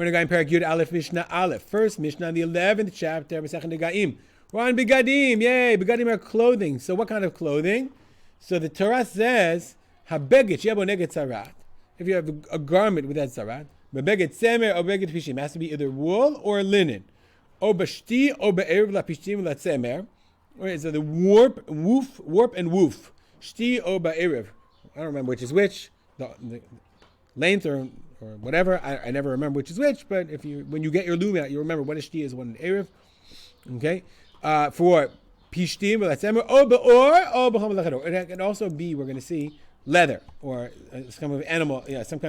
We're Negaim Parak Yud Aleph Mishnah Aleph. First Mishnah in the 11th chapter. Masechet Negaim. We're on begadim. Yay! Begadim are clothing. So what kind of clothing? So the Torah says, "Habeged sheyabo neged tzaraat." If you have a garment with that tzaraat, beged tzemer or beged pishtim, it has to be either wool or linen. O b'shti o be'erev la pishtim la tzemer. So the warp and woof. Shti o be'erev. I don't remember which is which. The length or whatever. I never remember which is which. But when you get your loom out, you remember what is shti is, what an erev. Okay. For pishtim la tzemer o be'or o b'chom lachador. It can also be, we're going to see, leather or some kind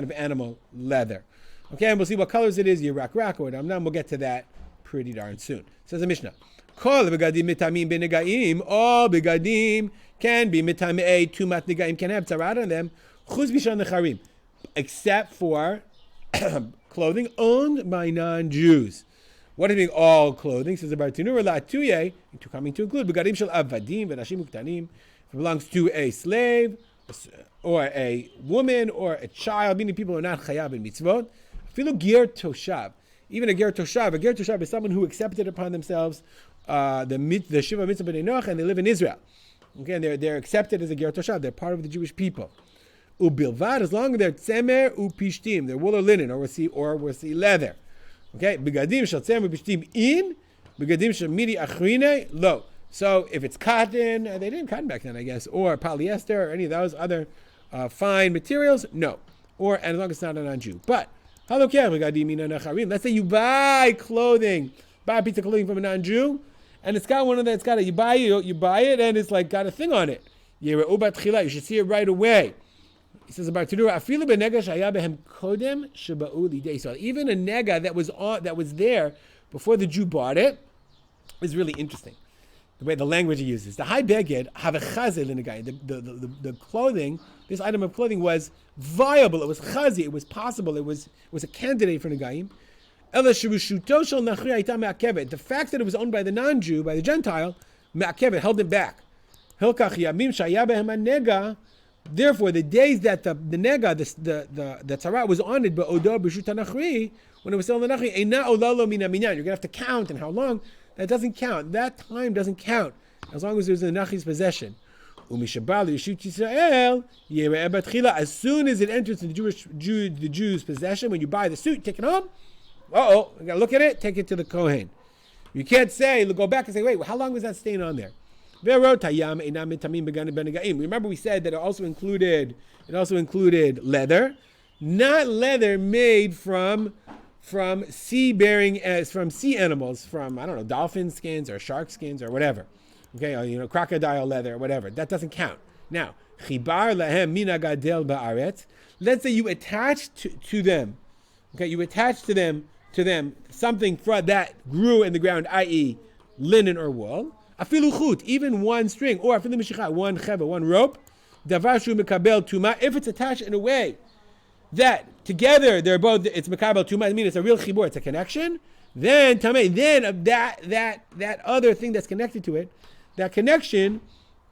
of animal leather. Okay, and we'll see what colors it is. Yirak rak or damnam. We'll get to that pretty darn soon. Says the Mishnah. Kol begadim mitamim benegaim. All begadim can be mitamei tumat negaim, can have tzaraat on them. Chuz bishan necharim, except for clothing owned by non-Jews. What does it mean all clothing? Says the Bartanura la tuye, coming to include begadim shel avadim v'nashim uktanim. If it belongs to a slave or a woman or a child, meaning people who are not chayav in mitzvot. Filu ger toshav, even a ger toshav. A ger toshav is someone who accepted upon themselves the shiva mitzvah b'nei Noach, and they live in Israel. Okay, and they're accepted as a ger toshav. They're part of the Jewish people. Ubilvad, as long as they're tzemer upishtim, they're wool or linen, or we'll see leather. Okay, begadim shel tzemer upishtim in, begadim shel midi achrine lo. So if it's cotton, they didn't cotton back then, I guess, or polyester, or any of those other fine materials, no. Or as long as it's not a non-Jew. But let's say you buy clothing, buy a piece of clothing from a non-Jew, and it's got one of that. You buy it, and it's like got a thing on it. You should see it right away. He says about to do. So even a nega that was there before the Jew bought it is really interesting. The way the language he uses. The high beged have a chazel in the guy. The clothing, this item of clothing was viable. It was chazi. It was possible. It was a candidate for Negaim. The fact that it was owned by the non-Jew, by the Gentile, held it back. Therefore, the days that the nega, the tzaraat was on it, when it was still in the nachri, you're going to have to count and how long. That doesn't count. That time doesn't count as long as it was in the nachi's possession. As soon as it enters in the Jew's possession, when you buy the suit, take it home. You gotta look at it. Take it to the Kohen. You can't go back and say, wait, how long was that stain on there? Remember, we said that it also included leather, not leather made from sea animals, from dolphin skins or shark skins or whatever. Okay, or, crocodile leather or whatever. That doesn't count. Now, chibar lahem mina gadel ba'aretz. Let's say you attach to them. Okay, you attach to them something that grew in the ground, i.e., linen or wool. Afilu chut, even one string, or afilu mishicha, one cheva, one rope. Davar shu mekabel tuma. If it's attached in a way that together they're both, it's mekabel tuma, I mean it's a real chibur, it's a connection. Then tamei, then that other thing that's connected to it, that connection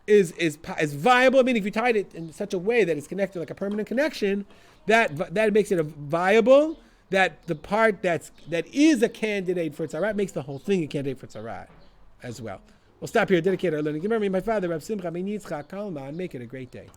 is viable. I mean, if you tied it in such a way that it's connected like a permanent connection, that makes it viable. That the part that is a candidate for tzaraat makes the whole thing a candidate for tzaraat as well. We'll stop here. Dedicate our learning. Remember, my father, Rav Simcha Ben Yitzchak Kalman. Make it a great day.